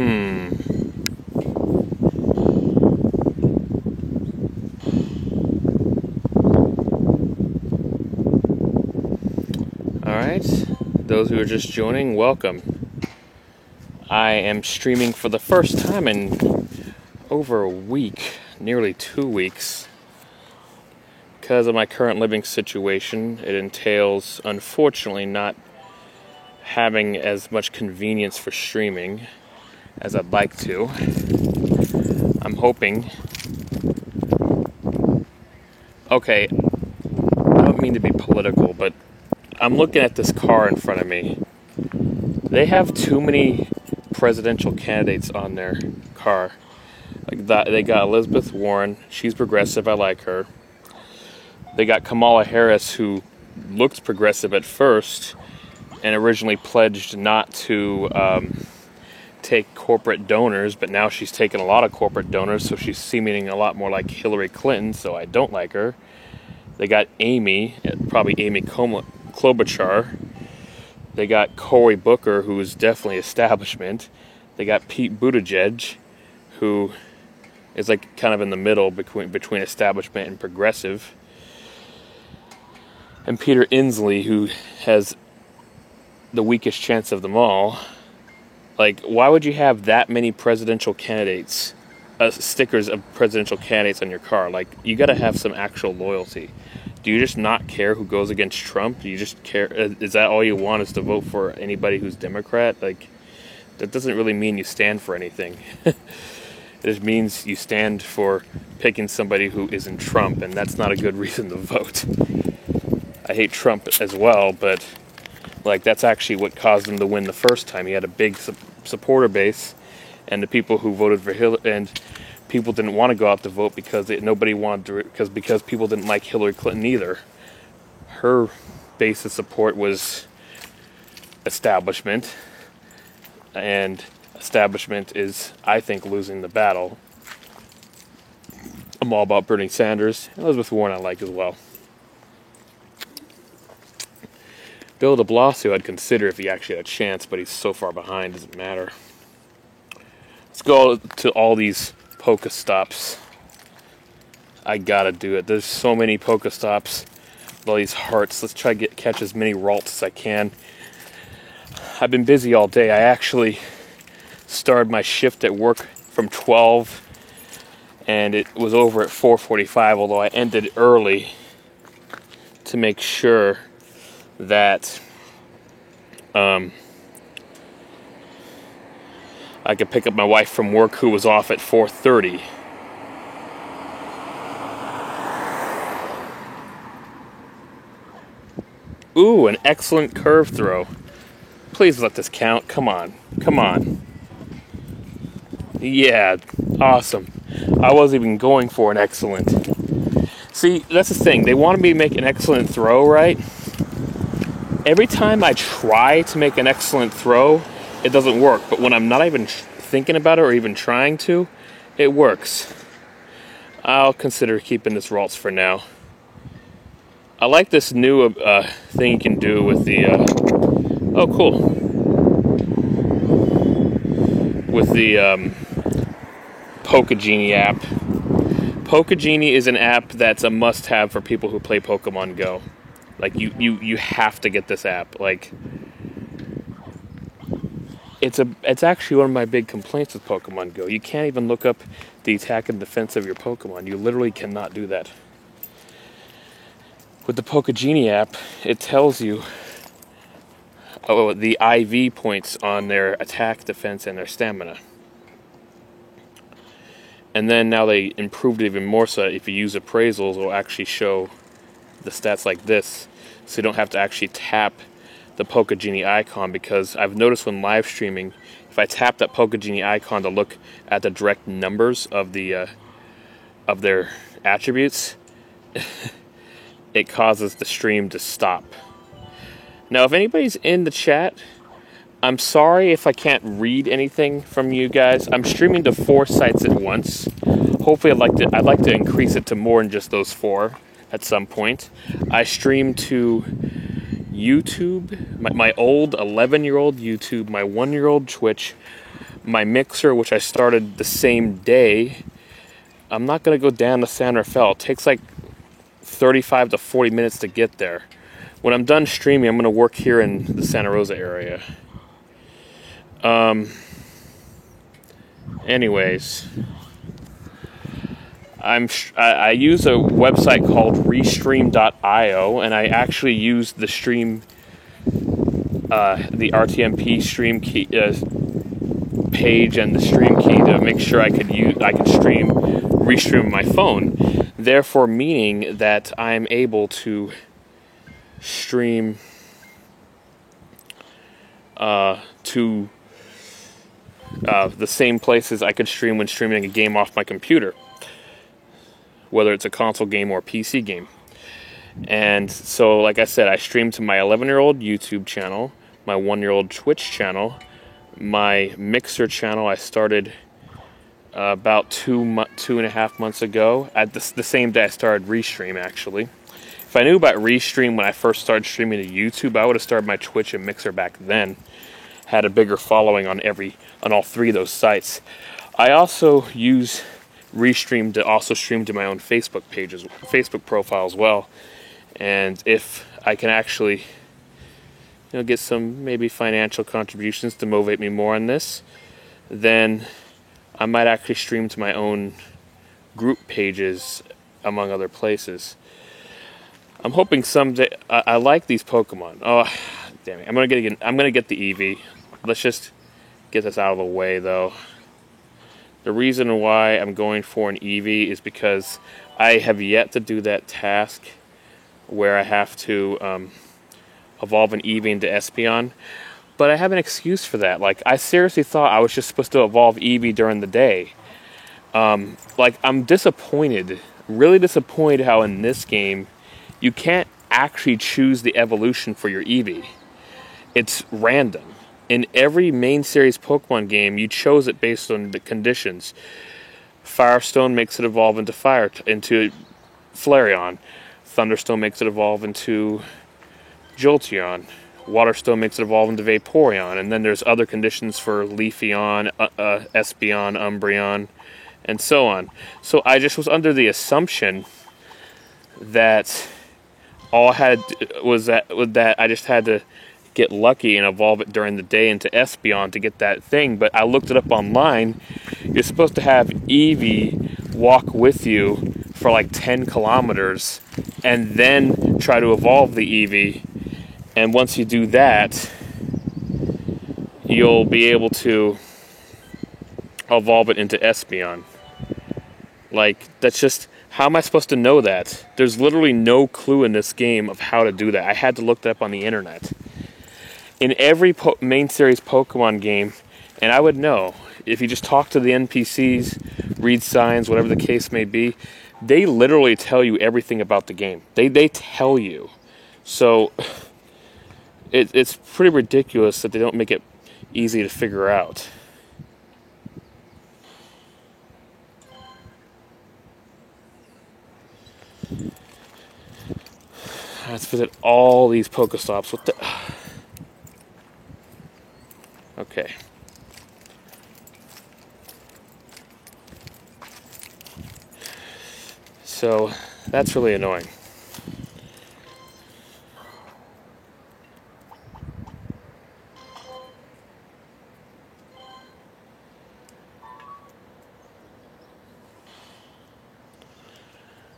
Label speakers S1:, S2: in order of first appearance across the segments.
S1: Hmm. Alright, those who are just joining, welcome. I am streaming for the first time in over a week, nearly 2 weeks. Because of my current living situation, it entails, unfortunately, not having as much convenience for streaming as I'd like to. I'm hoping... Okay, I don't mean to be political, but I'm looking at this car in front of me. They have too many presidential candidates on their car. Like that, they got Elizabeth Warren. She's progressive. I like her. They got Kamala Harris, who looks progressive at first, and originally pledged not to take corporate donors, but now she's taken a lot of corporate donors, so she's seeming a lot more like Hillary Clinton. So I don't like her. They got Amy, probably Amy Klobuchar. They got Cory Booker, who is definitely establishment. They got Pete Buttigieg, who is like kind of in the middle between establishment and progressive. And Peter Inslee, who has the weakest chance of them all. Like, why would you have that many presidential candidates, stickers of presidential candidates on your car? Like, you got to have some actual loyalty. Do you just not care who goes against Trump? Do you just care? Is that all you want, is to vote for anybody who's Democrat? Like, that doesn't really mean you stand for anything. It just means you stand for picking somebody who isn't Trump, and that's not a good reason to vote. I hate Trump as well, but like, that's actually what caused him to win the first time. He had a big supporter base, and the people who voted for Hillary, and people didn't want to go out to vote because nobody wanted to, because people didn't like Hillary Clinton either. Her base of support was establishment, and establishment is, I think, losing the battle. I'm all about Bernie Sanders. Elizabeth Warren I like as well. Bill de Blasio I'd consider if he actually had a chance, but he's so far behind, doesn't matter. Let's go to all these Pokestops. I gotta do it. There's so many Pokestops. All these hearts. Let's try to catch as many Ralts as I can. I've been busy all day. I actually started my shift at work from 12, and it was over at 4:45, although I ended early to make sure that I could pick up my wife from work, who was off at 4:30. Ooh, an excellent curve throw. Please let this count. Come on. Come on. Yeah, awesome. I wasn't even going for an excellent. See, that's the thing. They wanted me to make an excellent throw, right? Every time I try to make an excellent throw, it doesn't work. But when I'm not even thinking about it or even trying to, it works. I'll consider keeping this Ralts for now. I like this new thing you can do with the... oh, cool. With the Pokegenie app. Pokegenie is an app that's a must-have for people who play Pokemon Go. Like, you have to get this app. Like, it's actually one of my big complaints with Pokemon Go. You can't even look up the attack and defense of your Pokemon. You literally cannot do that. With the Pokegenie app, it tells you the IV points on their attack, defense, and their stamina. And then now they improved it even more, so that if you use appraisals, it will actually show the stats like this, so you don't have to actually tap the Pokegenie icon, because I've noticed when live streaming, if I tap that Pokegenie icon to look at the direct numbers of the of their attributes, it causes the stream to stop. Now, if anybody's in the chat, I'm sorry if I can't read anything from you guys. I'm streaming to 4 sites at once. Hopefully, I'd like to increase it to more than just those 4 at some point. I stream to YouTube, my old 11-year-old YouTube, my 1-year-old Twitch, My Mixer, which I started the same day, I'm not going to go down to San Rafael. It takes like 35 to 40 minutes to get there. When I'm done streaming, I'm going to work here in the Santa Rosa area. Anyways, I use a website called Restream.io, and I actually use the stream, the RTMP stream key page and the stream key to make sure I could restream my phone. Therefore, meaning that I am able to stream to the same places I could stream when streaming a game off my computer, whether it's a console game or a PC game. And so, like I said, I stream to my 11-year-old YouTube channel, my 1-year-old Twitch channel, my Mixer channel. I started about 2.5 months ago. At the same day I started Restream, actually. If I knew about Restream when I first started streaming to YouTube, I would have started my Twitch and Mixer back then. Had a bigger following on all three of those sites. I also use Restream to also stream to my own Facebook profile as well. And if I can actually, get some maybe financial contributions to motivate me more on this, then I might actually stream to my own group pages, among other places. I'm hoping someday. I like these Pokemon. Oh, damn it! I'm gonna get the Eevee. Let's just get this out of the way, though. The reason why I'm going for an Eevee is because I have yet to do that task where I have to evolve an Eevee into Espeon. But I have an excuse for that. Like, I seriously thought I was just supposed to evolve Eevee during the day. I'm disappointed, really disappointed how in this game you can't actually choose the evolution for your Eevee. It's random. In every main series Pokemon game, you chose it based on the conditions. Firestone makes it evolve into Flareon. Thunderstone makes it evolve into Jolteon. Waterstone makes it evolve into Vaporeon. And then there's other conditions for Leafeon, Espeon, Umbreon, and so on. So I just was under the assumption that all I had was that I just had to get lucky and evolve it during the day into Espeon to get that thing. But I looked it up online. You're supposed to have Eevee walk with you for like 10 kilometers and then try to evolve the Eevee. And once you do that, you'll be able to evolve it into Espeon. Like, that's just... How am I supposed to know that? There's literally no clue in this game of how to do that. I had to look that up on the internet. In every main series Pokemon game, and I would know, if you just talk to the NPCs, read signs, whatever the case may be, they literally tell you everything about the game. They tell you. So, it's pretty ridiculous that they don't make it easy to figure out. Let's visit all these Pokestops. What the... Okay. So, that's really annoying.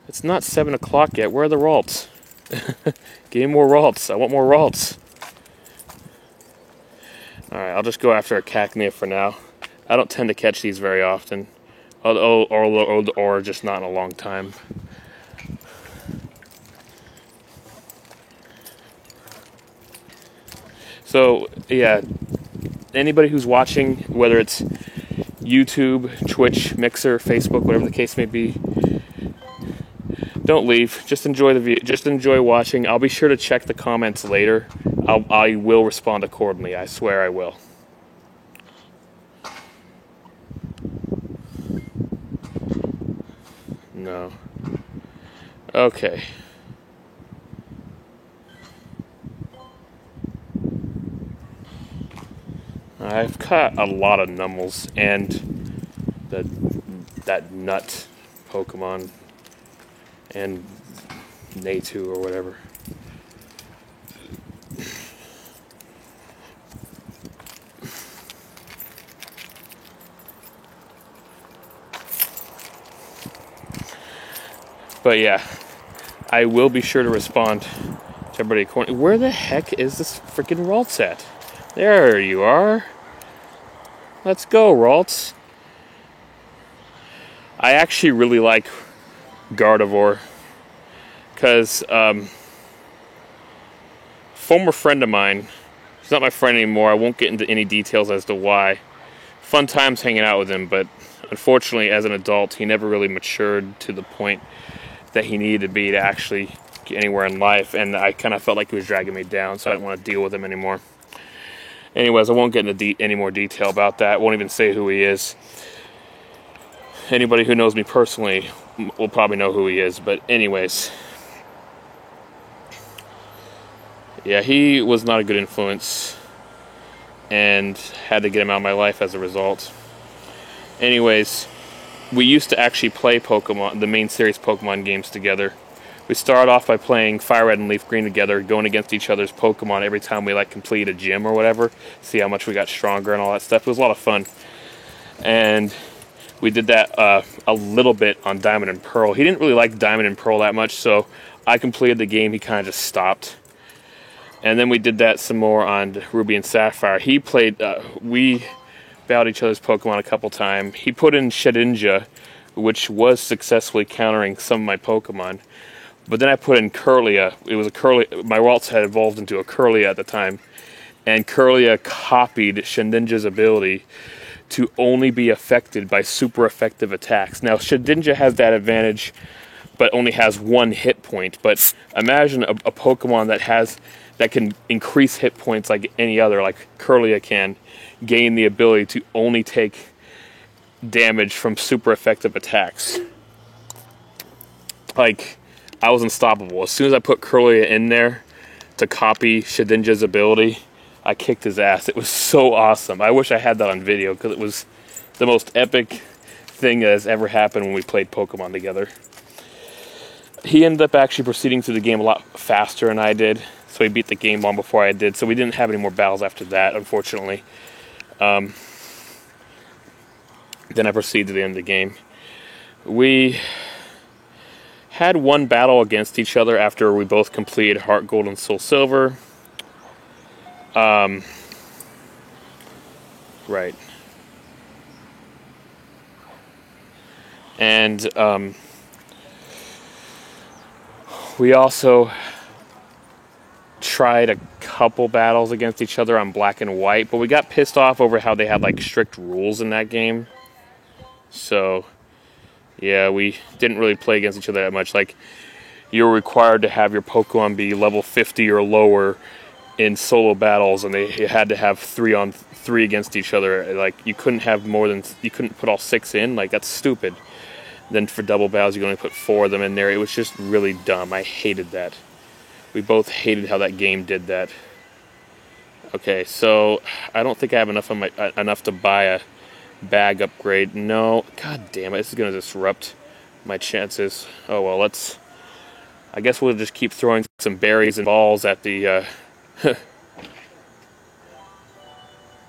S1: It's not 7 o'clock yet. Where are the Ralts? Give me more Ralts. I want more Ralts. Alright, I'll just go after a Cacnea for now. I don't tend to catch these very often. Or just not in a long time. So, yeah. Anybody who's watching, whether it's YouTube, Twitch, Mixer, Facebook, whatever the case may be, don't leave. Just enjoy the video. Just enjoy watching. I'll be sure to check the comments later. I will respond accordingly. I swear I will. No. Okay. I've caught a lot of Nummels and that nut Pokemon and Natu or whatever. But yeah, I will be sure to respond to everybody. Where the heck is this freaking Ralts at? There you are. Let's go, Ralts. I actually really like Gardevoir because former friend of mine, he's not my friend anymore. I won't get into any details as to why. Fun times hanging out with him, but unfortunately, as an adult, he never really matured to the point that he needed to be to actually get anywhere in life, and I kind of felt like he was dragging me down, so I didn't want to deal with him anymore. Anyways, I won't get into any more detail about that. I won't even say who he is. Anybody who knows me personally will probably know who he is, but anyways. Yeah, he was not a good influence, and had to get him out of my life as a result. Anyways, we used to actually play Pokemon, the main series Pokemon games together. We started off by playing Fire Red and Leaf Green together, going against each other's Pokemon every time we complete a gym or whatever, see how much we got stronger and all that stuff. It was a lot of fun. And we did that a little bit on Diamond and Pearl. He didn't really like Diamond and Pearl that much, so I completed the game. He kind of just stopped. And then we did that some more on Ruby and Sapphire. He played, we battled each other's Pokemon a couple times. He put in Shedinja, which was successfully countering some of my Pokemon. But then I put in Kirlia. It was a Kirlia. My Ralts had evolved into a Kirlia at the time. And Kirlia copied Shedinja's ability to only be affected by super effective attacks. Now, Shedinja has that advantage, but only has one hit point. But imagine a Pokemon that can increase hit points like any other, like Kirlia can, gain the ability to only take damage from super effective attacks. Like, I was unstoppable. As soon as I put Kirlia in there to copy Shedinja's ability, I kicked his ass. It was so awesome. I wish I had that on video because it was the most epic thing that has ever happened when we played Pokemon together. He ended up actually proceeding through the game a lot faster than I did, so he beat the game long before I did, so we didn't have any more battles after that, unfortunately. Then I proceeded to the end of the game. We had one battle against each other after we both completed Heart Gold and Soul Silver. Right. And we also tried a couple battles against each other on Black and White, but we got pissed off over how they had like strict rules in that game. So yeah, we didn't really play against each other that much. Like, you were required to have your Pokemon be level 50 or lower in solo battles, and you had to have 3-on-3 against each other. Like, you couldn't put all 6 in. Like, that's stupid. Then for double battles, you can only put 4 of them in there. It was just really dumb. I hated that. We both hated how that game did that. Okay, so I don't think I have enough to buy a bag upgrade. No, god damn it, this is gonna disrupt my chances. Oh well, I guess we'll just keep throwing some berries and balls at the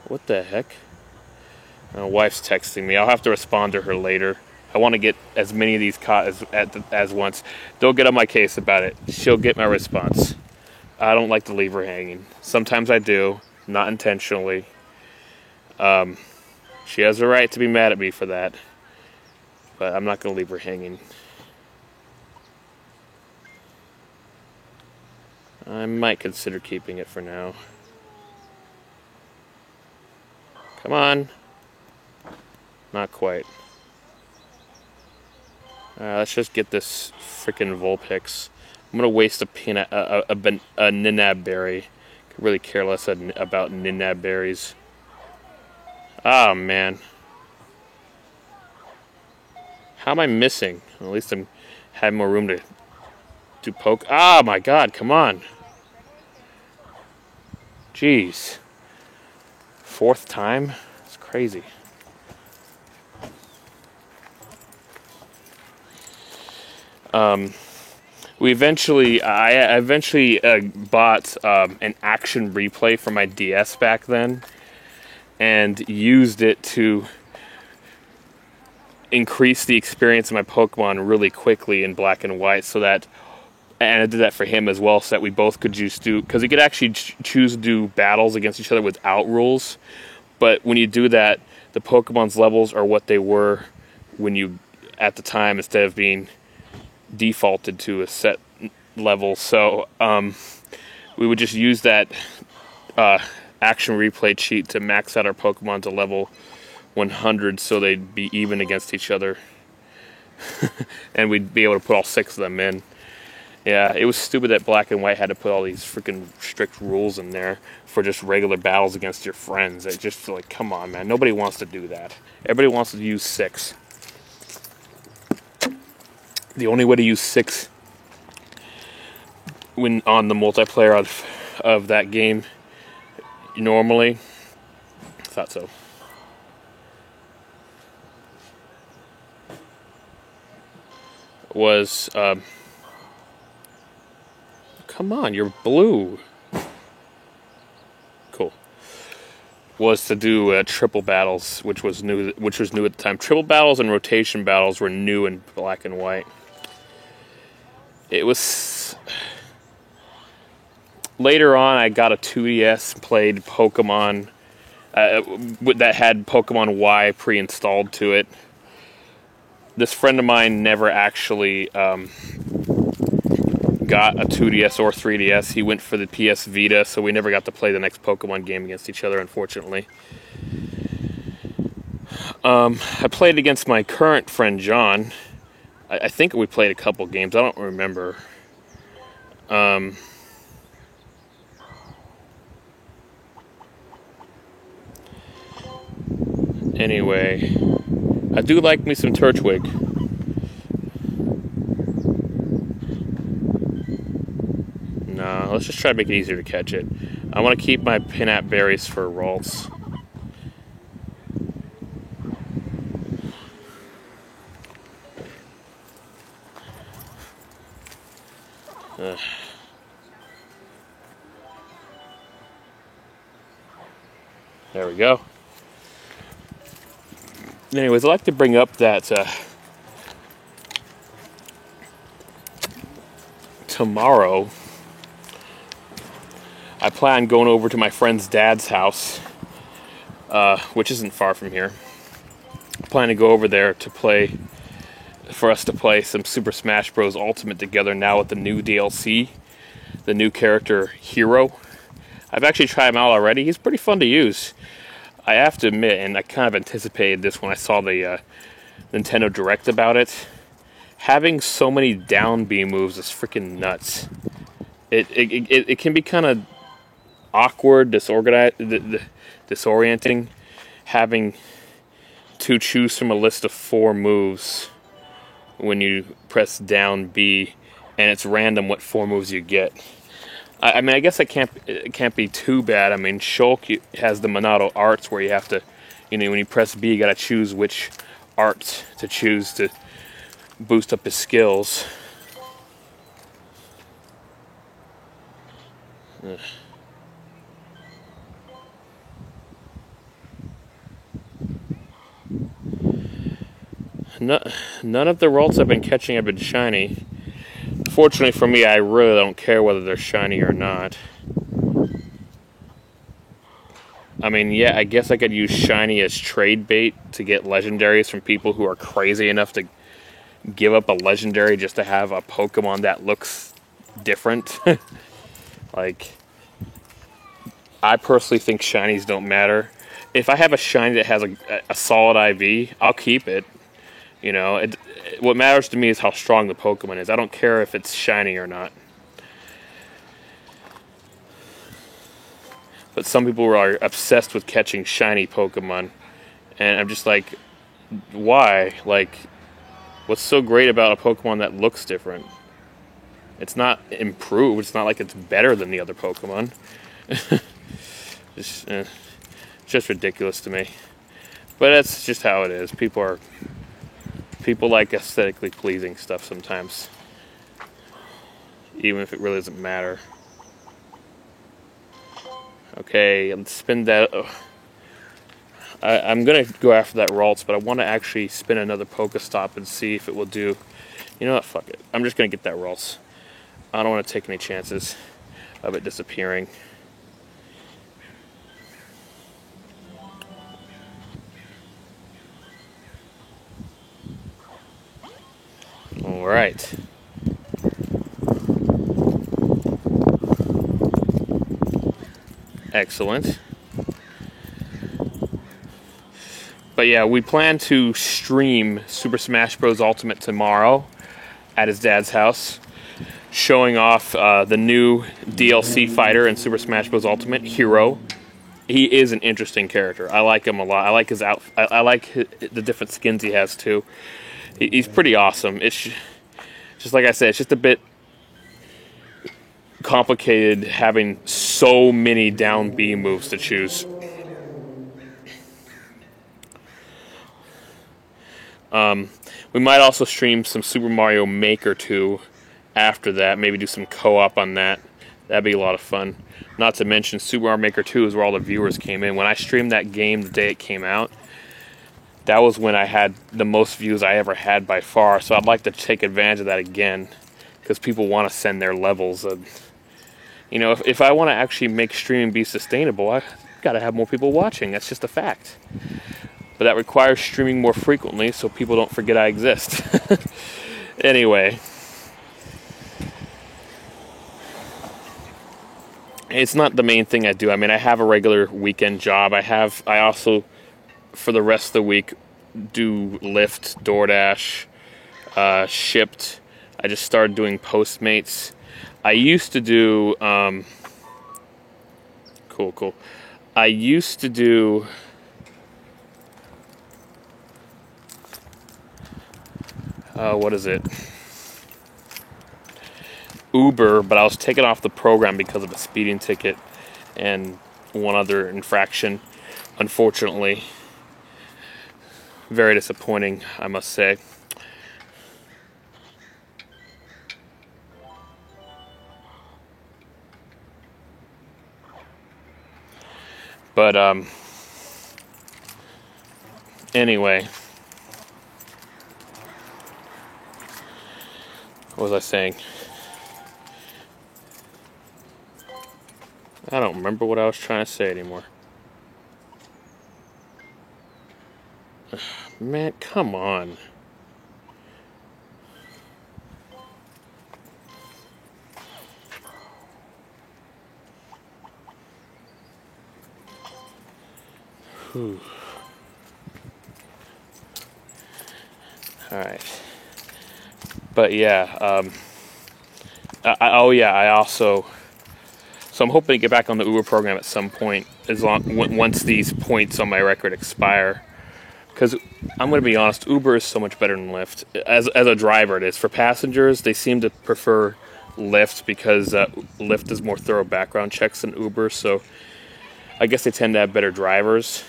S1: what the heck? My wife's texting me. I'll have to respond to her later. I want to get as many of these caught as once. Don't get on my case about it. She'll get my response. I don't like to leave her hanging. Sometimes I do, not intentionally. She has a right to be mad at me for that, but I'm not going to leave her hanging. I might consider keeping it for now. Come on. Not quite. Let's just get this freaking Vulpix. I'm going to waste a Ninab berry. Could really care less about Ninab berries. Oh, man. How am I missing? Well, at least I'm having more room to poke. Oh, my God. Come on. Jeez. 4th time? It's crazy. I eventually bought an action replay for my DS back then, and used it to increase the experience of my Pokemon really quickly in Black and White, and I did that for him as well, so that we both could because he could actually choose to do battles against each other without rules, but when you do that, the Pokemon's levels are what they were at the time, instead of being defaulted to a set level. So we would just use that action replay cheat to max out our Pokemon to level 100, so they'd be even against each other. And we'd be able to put all 6 of them in. Yeah, it was stupid that Black and White had to put all these freaking strict rules in there for just regular battles against your friends. It just like, come on, man. Nobody wants to do that. Everybody wants to use 6. The only way to use 6 when on the multiplayer of that game, normally, I thought so. Was come on, you're blue. Cool. Was to do triple battles, which was new at the time. Triple battles and rotation battles were new in Black and White. It was later on. I got a 2DS, played Pokemon that had Pokemon Y pre-installed to it. This friend of mine never actually got a 2DS or 3DS. He went for the PS Vita, so we never got to play the next Pokemon game against each other, unfortunately. I played against my current friend John. I think we played a couple games. I don't remember. Anyway, I do like me some Turtwig. No, let's just try to make it easier to catch it. I want to keep my Pinap berries for Ralts. There we go. Anyways, I'd like to bring up that tomorrow I plan on going over to my friend's dad's house, which isn't far from here. I plan to go over there for us to play some Super Smash Bros. Ultimate together now with the new DLC, the new character Hero. I've actually tried him out already. He's pretty fun to use. I have to admit, and I kind of anticipated this when I saw the Nintendo Direct about it, having so many down B moves is freaking nuts. It can be kind of awkward, disorienting, having to choose from a list of 4 moves when you press down B, and it's random what 4 moves you get. I mean, I guess it can't be too bad. I mean, Shulk has the Monado arts where you have to, when you press B, you gotta choose which art to choose to boost up his skills. Ugh. None of the Ralts I've been catching have been shiny. Fortunately for me, I really don't care whether they're shiny or not. I mean, yeah, I guess I could use shiny as trade bait to get legendaries from people who are crazy enough to give up a legendary just to have a Pokemon that looks different. Like, I personally think shinies don't matter. If I have a shiny that has a solid IV, I'll keep it. What matters to me is how strong the Pokemon is. I don't care if it's shiny or not. But some people are obsessed with catching shiny Pokemon. And I'm just like, why? Like, what's so great about a Pokemon that looks different? It's not improved. It's not like it's better than the other Pokemon. It's just ridiculous to me. But that's just how it is. People like aesthetically pleasing stuff sometimes, even if it really doesn't matter. Okay, let's spin that. I'm gonna go after that Ralts, but I want to actually spin another Pokestop and see if it will do. You know what? Fuck it. I'm just gonna get that Ralts. I don't want to take any chances of it disappearing. All right. Excellent. But yeah, we plan to stream Super Smash Bros. Ultimate tomorrow at his dad's house, showing off the new DLC fighter in Super Smash Bros. Ultimate, Hero. He is an interesting character. I like him a lot. I like his I like the different skins he has too. He's pretty awesome. It's just like I said, it's just a bit complicated having so many down B moves to choose. We might also stream some Super Mario Maker 2 after that. Maybe do some co-op on that. That'd be a lot of fun. Not to mention Super Mario Maker 2 is where all the viewers came in. When I streamed that game the day it came out, that was when I had the most views I ever had by far. So I'd like to take advantage of that again, because people want to send their levels. You know, if I want to actually make streaming be sustainable, I got to have more people watching. That's just a fact. But that requires streaming more frequently so people don't forget I exist. Anyway. It's not the main thing I do. I mean, I have a regular weekend job. I also, for the rest of the week, do Lyft, DoorDash, Shipt. I just started doing Postmates. I used to do, cool. I used to do, what is it? Uber, but I was taken off the program because of a speeding ticket and one other infraction, unfortunately. Very disappointing, I must say. But, anyway. What was I saying? I don't remember what I was trying to say anymore. Man, come on. Whew. All right. But yeah, I also. So I'm hoping to get back on the Uber program at some point, once these points on my record expire. Because I'm going to be honest, Uber is so much better than Lyft. As a driver, it is. For passengers, they seem to prefer Lyft because Lyft does more thorough background checks than Uber. So I guess they tend to have better drivers.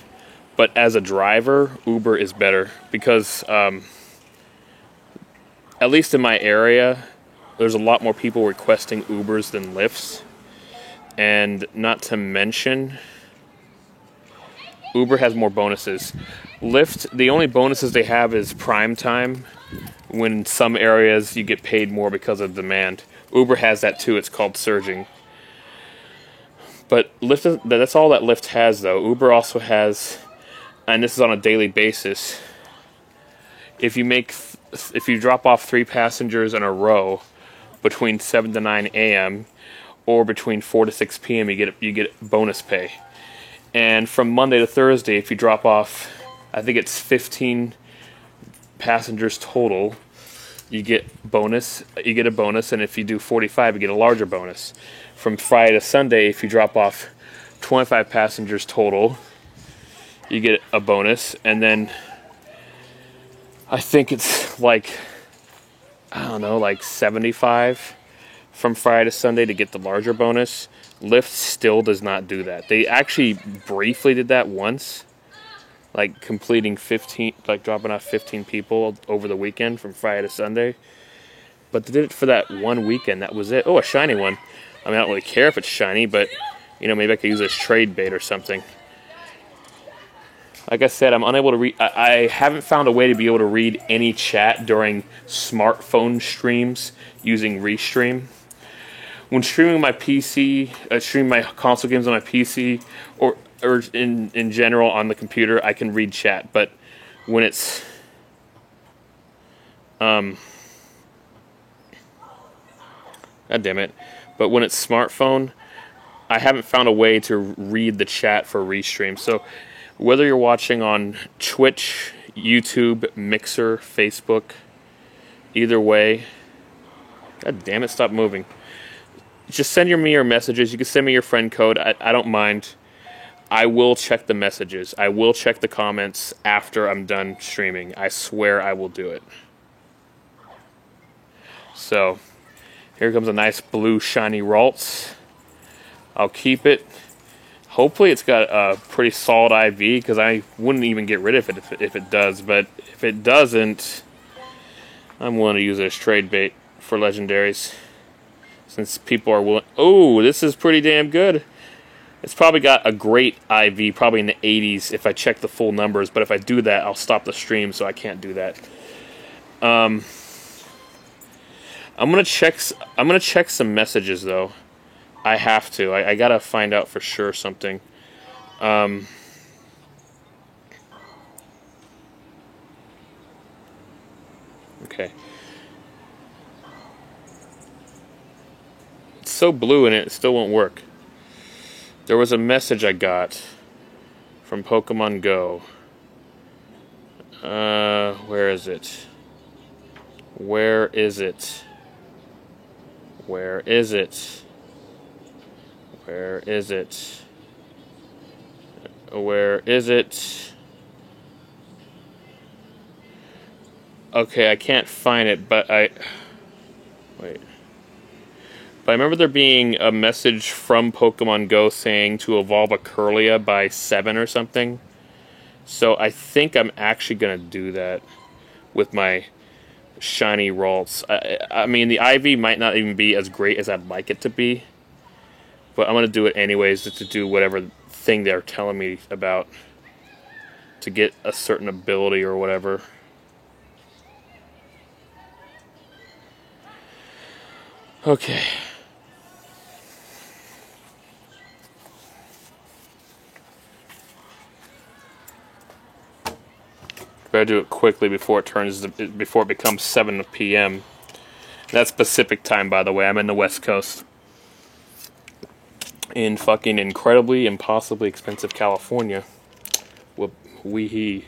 S1: But as a driver, Uber is better because, at least in my area, there's a lot more people requesting Ubers than Lyfts. And not to mention, Uber has more bonuses. Lyft, the only bonuses they have is prime time, when in some areas you get paid more because of demand. Uber has that too, it's called surging. But Lyft, that's all that Lyft has though. Uber also has, and this is on a daily basis, if you drop off 3 passengers in a row between 7 to 9 a.m., or between 4 to 6 p.m. you get bonus pay. And from Monday to Thursday, if you drop off, I think it's 15 passengers total, you get a bonus, and if you do 45, you get a larger bonus. From Friday to Sunday, if you drop off 25 passengers total, you get a bonus, and then I think it's like 75 from Friday to Sunday to get the larger bonus. Lyft still does not do that. They actually briefly did that once, like completing 15, like dropping off 15 people over the weekend from Friday to Sunday. But they did it for that one weekend. That was it. Oh, a shiny one. I mean, I don't really care if it's shiny, but, you know, maybe I could use it as trade bait or something. Like I said, I'm unable to read. I haven't found a way to be able to read any chat during smartphone streams using Restream. When streaming my PC, streaming my console games on my PC, or in general on the computer, I can read chat. But when it's God damn it. But when it's smartphone, I haven't found a way to read the chat for Restream. So whether you're watching on Twitch, YouTube, Mixer, Facebook, either way, God damn it, stop moving. Just send me your messages. You can send me your friend code. I don't mind. I will check the messages. I will check the comments after I'm done streaming. I swear I will do it. So, here comes a nice blue shiny Ralts. I'll keep it. Hopefully it's got a pretty solid IV, because I wouldn't even get rid of it if it does. But if it doesn't, I'm willing to use it as trade bait for legendaries. Since people are willing... Oh, this is pretty damn good. It's probably got a great IV, probably in the 80s if I check the full numbers. But if I do that, I'll stop the stream, so I can't do that. I'm gonna check some messages though. I have to. I gotta find out for sure something. Okay. It's so blue in it still won't work. There was a message I got from Pokemon Go. Where is it? Where is it? Where is it? Where is it? Where is it? Okay, I can't find it, but wait. But I remember there being a message from Pokemon Go saying to evolve a Kirlia by 7 or something. So I think I'm actually going to do that with my shiny Ralts. I mean, the IV might not even be as great as I'd like it to be. But I'm going to do it anyways, just to do whatever thing they're telling me about. To get a certain ability or whatever. Okay. Better do it quickly before it becomes 7 p.m. That's Pacific time, by the way. I'm in the West Coast. In fucking incredibly, impossibly expensive California. Wee-hee.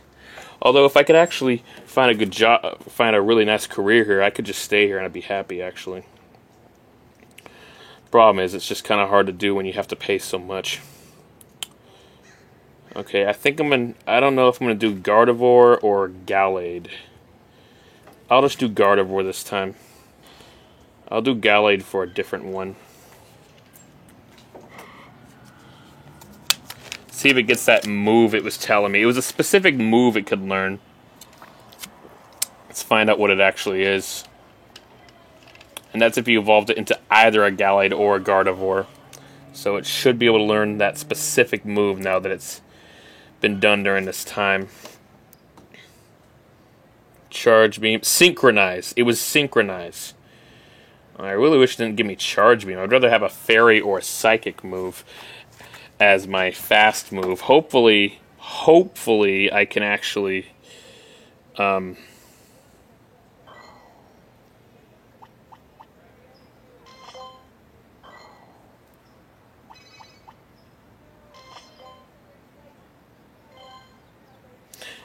S1: Although if I could actually find a good job, find a really nice career here, I could just stay here and I'd be happy, actually. Problem is, it's just kind of hard to do when you have to pay so much. Okay, I think I don't know if I'm gonna do Gardevoir or Gallade. I'll just do Gardevoir this time. I'll do Gallade for a different one. See if it gets that move it was telling me. It was a specific move it could learn. Let's find out what it actually is. And that's if you evolved it into either a Gallade or a Gardevoir. So it should be able to learn that specific move now that it's been done during this time. Charge Beam. Synchronize. It was Synchronize. I really wish it didn't give me Charge Beam. I'd rather have a Fairy or a Psychic move as my fast move. Hopefully I can actually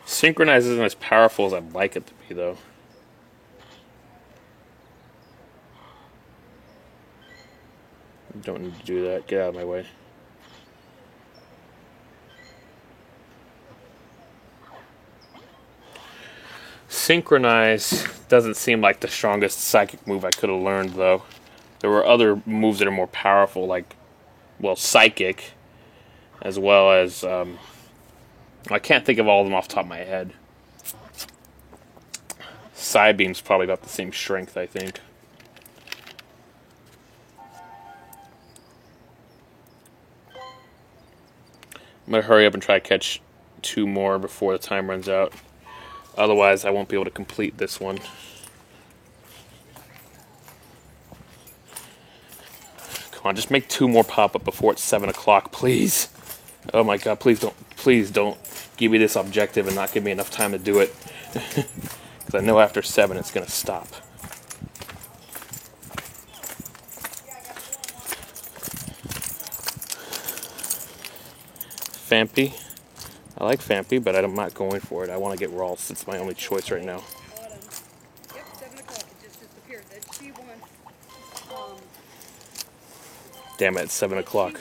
S1: Synchronize isn't as powerful as I'd like it to be, though. Don't need to do that. Get out of my way. Synchronize doesn't seem like the strongest psychic move I could have learned, though. There were other moves that are more powerful, like well, psychic, as well as I can't think of all of them off the top of my head. Psybeam's probably about the same strength, I think. I'm going to hurry up and try to catch 2 more before the time runs out. Otherwise, I won't be able to complete this one. Come on, just make 2 more pop up before it's 7 o'clock, please. Oh my god, please don't give me this objective and not give me enough time to do it. Because I know after 7 it's going to stop. Fampi. I like Fampi, but I'm not going for it. I want to get Ralts. It's my only choice right now.
S2: Yep, 7 o'clock. It just disappeared. That she wants,
S1: Damn it, it's 7 o'clock.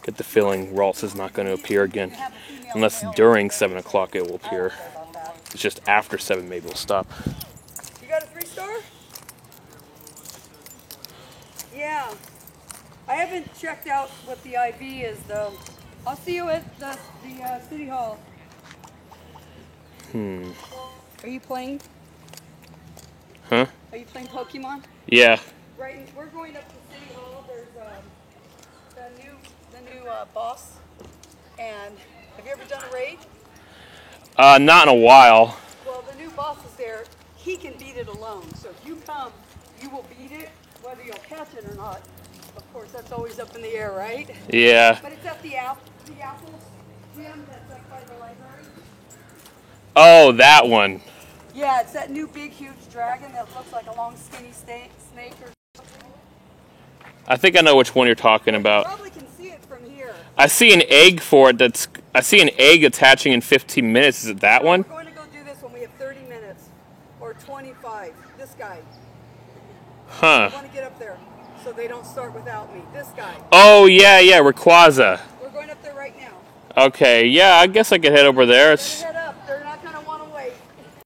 S1: Get the feeling Ralts is not going to appear again. Unless during 7 o'clock it will appear. It's just after 7 maybe it'll stop.
S2: You got a 3-star? Yeah. I haven't checked out what the IV is, though. I'll see you at the City Hall. Are you playing?
S1: Huh?
S2: Are you playing Pokemon?
S1: Yeah.
S2: Right. We're going up to City Hall. There's the new boss. And have you ever done a raid?
S1: Not in a while.
S2: Well, the new boss is there. He can beat it alone. So if you come, you will beat it, whether you'll catch it or not. Of course, that's always up in the air, right?
S1: Yeah.
S2: But it's at the Apple Gym that's up by the library.
S1: Oh, that one.
S2: Yeah, it's that new big, huge dragon that looks like a long, skinny snake or something.
S1: I think I know which one you're talking
S2: You
S1: about.
S2: probably can see it from here.
S1: I see an egg for it I see an egg attaching in 15 minutes. Is it that one?
S2: We're going to go do this when we have 30 minutes or 25. This guy.
S1: Huh.
S2: I want to get up there so they don't start without me. This guy.
S1: Oh, yeah, Rayquaza.
S2: We're going up there right now.
S1: Okay, yeah, I guess I could head over there. It's